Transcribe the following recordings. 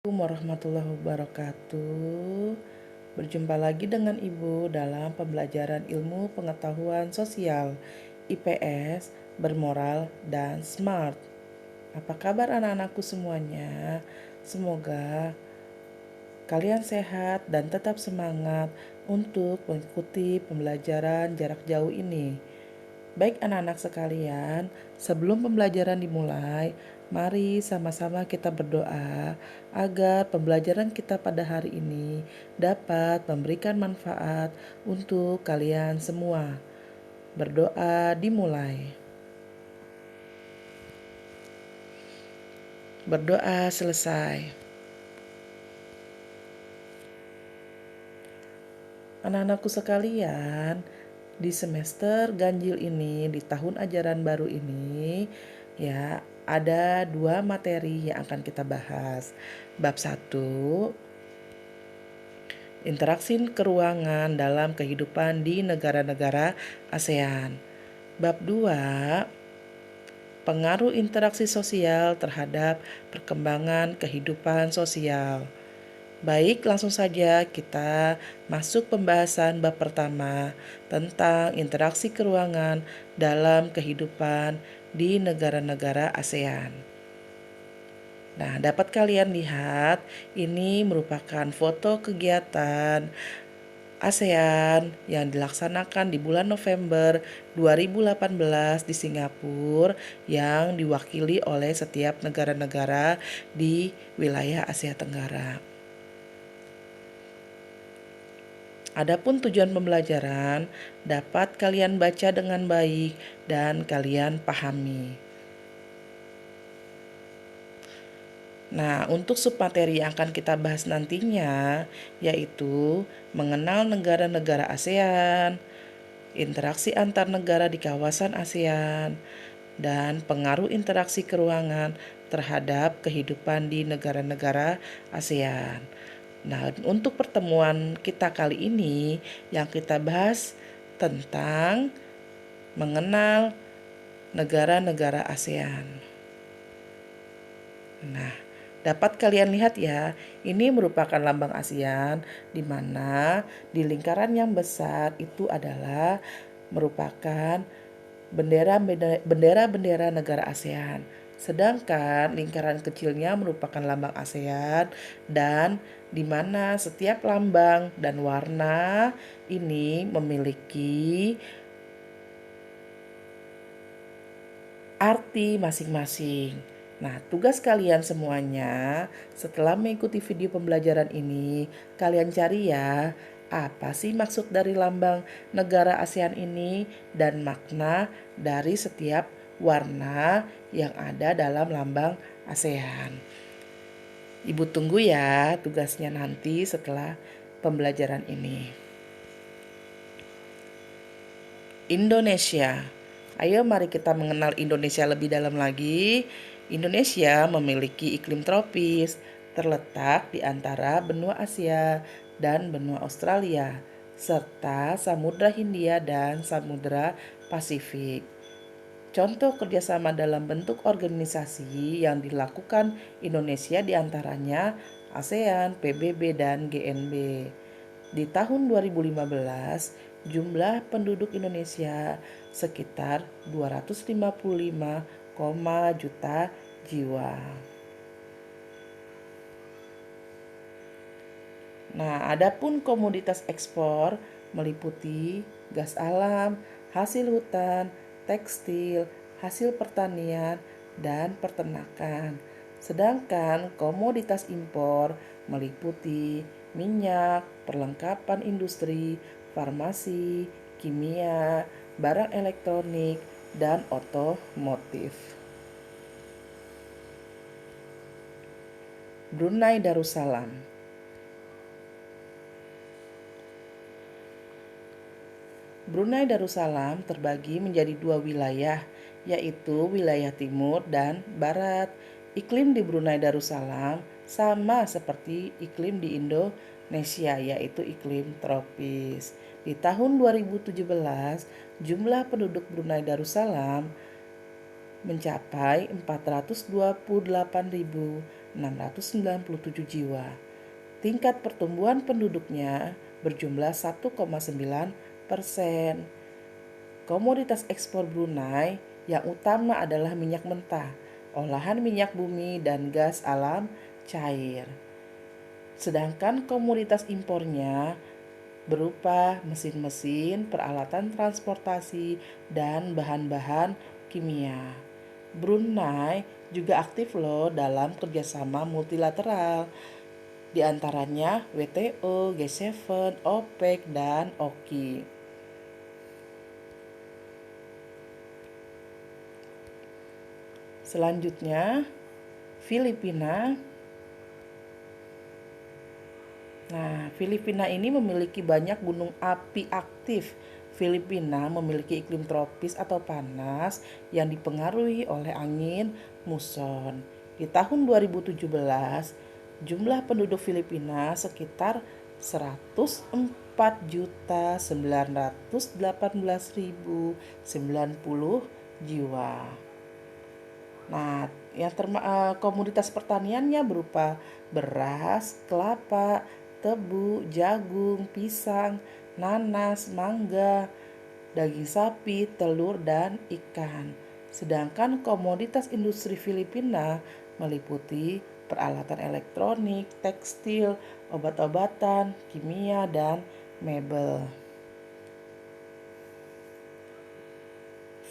Warahmatullahi wabarakatuh. Berjumpa lagi dengan Ibu dalam pembelajaran ilmu pengetahuan sosial IPS, bermoral, dan smart. Apa kabar anak-anakku semuanya? Semoga kalian sehat dan tetap semangat untuk mengikuti pembelajaran jarak jauh ini. Baik anak-anak sekalian, sebelum pembelajaran dimulai, mari sama-sama kita berdoa agar pembelajaran kita pada hari ini dapat memberikan manfaat untuk kalian semua. Berdoa dimulai. Berdoa selesai. Anak-anakku sekalian, di semester ganjil ini, di tahun ajaran baru ini, ya ada 2 materi yang akan kita bahas. Bab 1, interaksi keruangan dalam kehidupan di negara-negara ASEAN. Bab 2, pengaruh interaksi sosial terhadap perkembangan kehidupan sosial. Baik, langsung saja kita masuk pembahasan bab pertama tentang interaksi keruangan dalam kehidupan di negara-negara ASEAN. Nah, dapat kalian lihat ini merupakan foto kegiatan ASEAN yang dilaksanakan di bulan November 2018 di Singapura yang diwakili oleh setiap negara-negara di wilayah Asia Tenggara. Adapun tujuan pembelajaran dapat kalian baca dengan baik dan kalian pahami. Nah, untuk submateri yang akan kita bahas nantinya yaitu mengenal negara-negara ASEAN, interaksi antar negara di kawasan ASEAN, dan pengaruh interaksi keruangan terhadap kehidupan di negara-negara ASEAN. Nah, untuk pertemuan kita kali ini yang kita bahas tentang mengenal negara-negara ASEAN. Nah, dapat kalian lihat ya, ini merupakan lambang ASEAN di mana di lingkaran yang besar itu adalah merupakan bendera-bendera negara ASEAN. Sedangkan lingkaran kecilnya merupakan lambang ASEAN dan di mana setiap lambang dan warna ini memiliki arti masing-masing. Nah, tugas kalian semuanya setelah mengikuti video pembelajaran ini, kalian cari ya, apa sih maksud dari lambang negara ASEAN ini dan makna dari setiap warna yang ada dalam lambang ASEAN. Ibu tunggu ya tugasnya nanti setelah pembelajaran ini. Indonesia. Ayo mari kita mengenal Indonesia lebih dalam lagi. Indonesia memiliki iklim tropis, terletak di antara benua Asia dan benua Australia, serta Samudra Hindia dan Samudra Pasifik. Contoh kerjasama dalam bentuk organisasi yang dilakukan Indonesia diantaranya ASEAN, PBB, dan GNB. Di tahun 2015, jumlah penduduk Indonesia sekitar 255, juta jiwa. Nah, adapun komoditas ekspor meliputi gas alam, hasil hutan, tekstil, hasil pertanian, dan peternakan. Sedangkan komoditas impor meliputi minyak, perlengkapan industri, farmasi, kimia, barang elektronik, dan otomotif. Brunei Darussalam. Brunei Darussalam terbagi menjadi 2 wilayah, yaitu wilayah timur dan barat. Iklim di Brunei Darussalam sama seperti iklim di Indonesia, yaitu iklim tropis. Di tahun 2017, jumlah penduduk Brunei Darussalam mencapai 428.000 697 jiwa. Tingkat pertumbuhan penduduknya berjumlah 1,9%. Komoditas ekspor Brunei yang utama adalah minyak mentah, olahan minyak bumi, dan gas alam cair. Sedangkan komoditas impornya berupa mesin-mesin, peralatan transportasi, dan bahan-bahan kimia. Brunei juga aktif loh dalam kerjasama multilateral, di antaranya WTO, G7, OPEC, dan OKI. Selanjutnya, Filipina. Nah, Filipina ini memiliki banyak gunung api aktif. Filipina memiliki iklim tropis atau panas yang dipengaruhi oleh angin muson. Di tahun 2017, jumlah penduduk Filipina sekitar 104.918.090 jiwa. Nah, komoditas pertaniannya berupa beras, kelapa, tebu, jagung, pisang, nanas, mangga, daging sapi, telur, dan ikan. Sedangkan komoditas industri Filipina meliputi peralatan elektronik, tekstil, obat-obatan, kimia, dan mebel.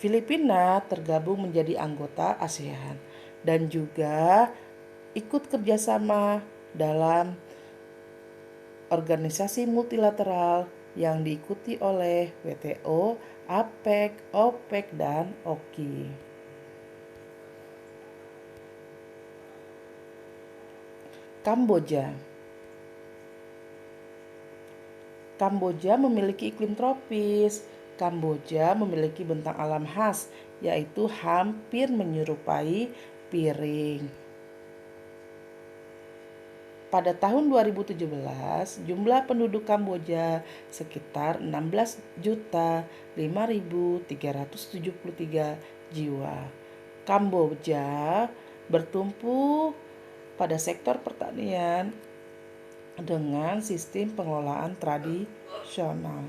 Filipina tergabung menjadi anggota ASEAN dan juga ikut kerjasama dalam organisasi multilateral yang diikuti oleh WTO, APEC, OPEC, dan OKI. Kamboja. Kamboja memiliki iklim tropis. Kamboja memiliki bentang alam khas, yaitu hampir menyerupai piring. Pada tahun 2017, jumlah penduduk Kamboja sekitar 16.5.373 jiwa. Kamboja bertumpu pada sektor pertanian dengan sistem pengelolaan tradisional.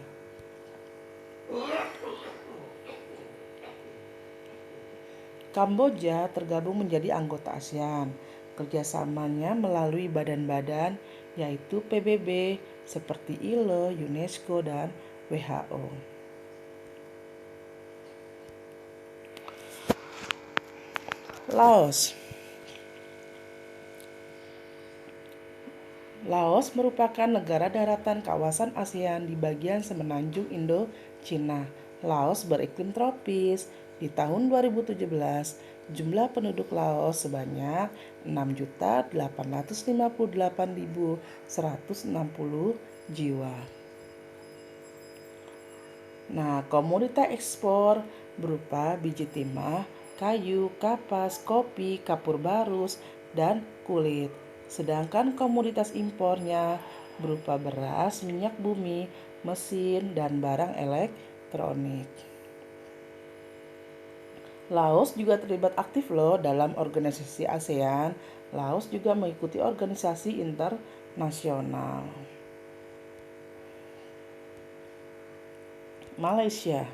Kamboja tergabung menjadi anggota ASEAN. Kerjasamanya melalui badan-badan yaitu PBB seperti ILO, UNESCO, dan WHO. Laos. Laos merupakan negara daratan kawasan ASEAN di bagian semenanjung Indo-Cina. Laos beriklim tropis. Di tahun 2017, jumlah penduduk Laos sebanyak 6.858.160 jiwa. Nah, komoditas ekspor berupa biji timah, kayu, kapas, kopi, kapur barus, dan kulit. Sedangkan komoditas impornya berupa beras, minyak bumi, mesin, dan barang elektronik. Laos juga terlibat aktif loh dalam organisasi ASEAN. Laos juga mengikuti organisasi internasional. Malaysia.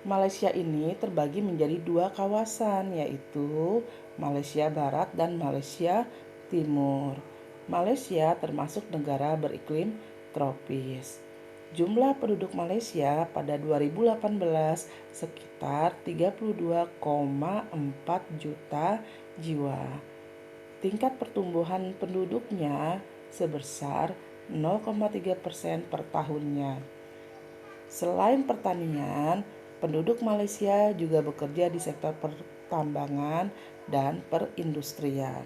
Malaysia ini terbagi menjadi dua kawasan, yaitu Malaysia Barat dan Malaysia Timur. Malaysia termasuk negara beriklim tropis. Jumlah penduduk Malaysia pada 2018 sekitar 32,4 juta jiwa. Tingkat pertumbuhan penduduknya sebesar 0,3% per tahunnya. Selain pertanian, penduduk Malaysia juga bekerja di sektor pertambangan dan perindustrian.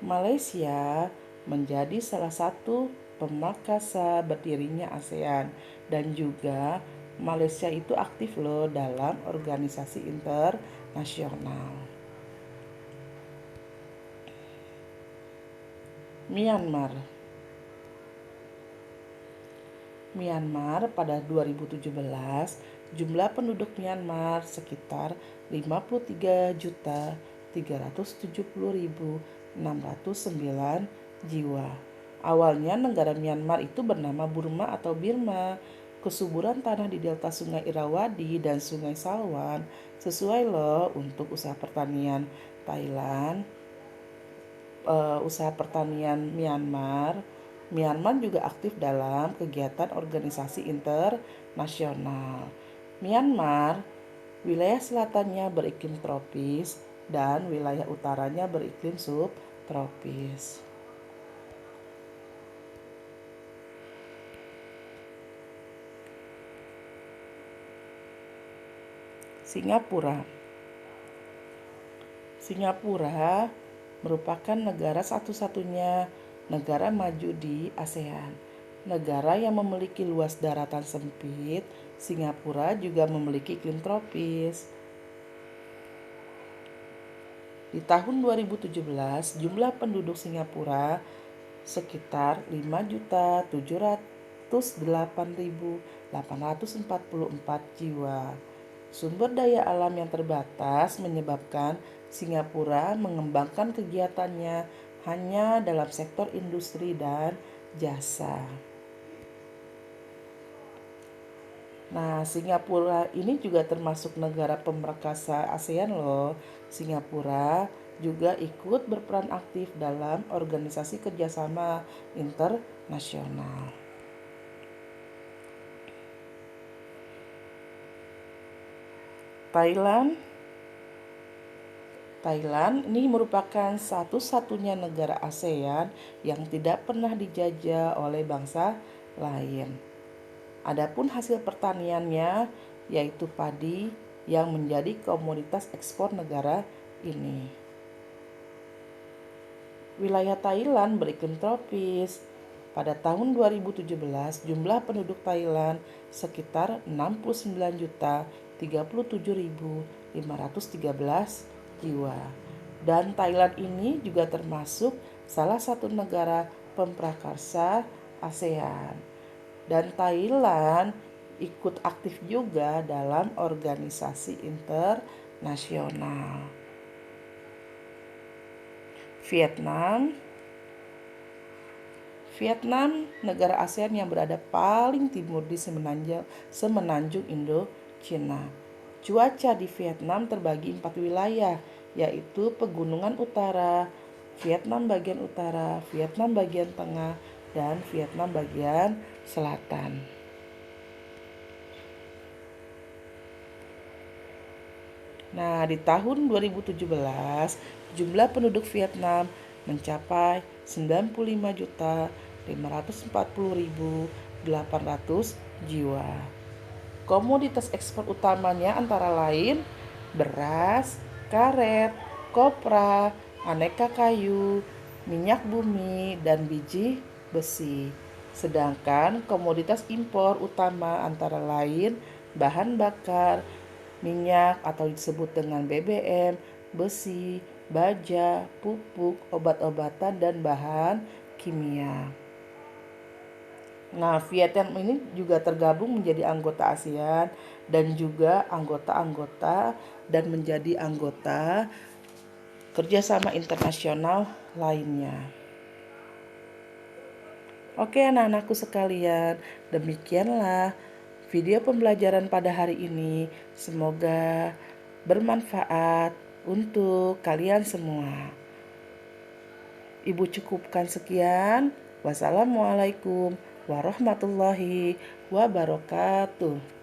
Malaysia menjadi salah satu pemakasa berdirinya ASEAN dan juga Malaysia itu aktif loh dalam organisasi internasional. Myanmar pada 2017, jumlah penduduk Myanmar sekitar 53 370.609 jiwa. Awalnya negara Myanmar itu bernama Burma atau Birma. Kesuburan tanah di delta Sungai Irrawaddy dan Sungai Salwan sesuai loh untuk usaha pertanian Thailand, usaha pertanian Myanmar. Myanmar juga aktif dalam kegiatan organisasi internasional. Myanmar, wilayah selatannya beriklim tropis dan wilayah utaranya beriklim subtropis. Singapura. Singapura merupakan negara satu-satunya negara maju di ASEAN. Negara yang memiliki luas daratan sempit, Singapura juga memiliki iklim tropis. Di tahun 2017, jumlah penduduk Singapura sekitar 5.708.844 jiwa. Sumber daya alam yang terbatas menyebabkan Singapura mengembangkan kegiatannya hanya dalam sektor industri dan jasa. Nah, Singapura ini juga termasuk negara pemerakasa ASEAN loh. Singapura juga ikut berperan aktif dalam organisasi kerjasama internasional. Thailand ini merupakan satu-satunya negara ASEAN yang tidak pernah dijajah oleh bangsa lain. Adapun hasil pertaniannya yaitu padi yang menjadi komoditas ekspor negara ini. Wilayah Thailand beriklim tropis. Pada tahun 2017, jumlah penduduk Thailand sekitar 69.037.513 jiwa. Dan Thailand ini juga termasuk salah satu negara pemprakarsa ASEAN. Dan Thailand ikut aktif juga dalam organisasi internasional. Vietnam, negara ASEAN yang berada paling timur di semenanjung Indochina. Cuaca di Vietnam terbagi 4 wilayah, yaitu Pegunungan Utara, Vietnam bagian utara, Vietnam bagian tengah, dan Vietnam bagian selatan. Nah, di tahun 2017, jumlah penduduk Vietnam mencapai 95.540.800 jiwa. Komoditas ekspor utamanya antara lain beras, karet, kopra, aneka kayu, minyak bumi, dan biji besi. Sedangkan komoditas impor utama antara lain bahan bakar, minyak atau disebut dengan BBM, besi, baja, pupuk, obat-obatan, dan bahan kimia. Nah, Vietnam ini juga tergabung menjadi anggota ASEAN dan juga anggota-anggota dan menjadi anggota kerjasama internasional lainnya. Oke anak-anakku sekalian, demikianlah video pembelajaran pada hari ini. Semoga bermanfaat untuk kalian semua. Ibu cukupkan sekian. Wassalamualaikum warahmatullahi wabarakatuh.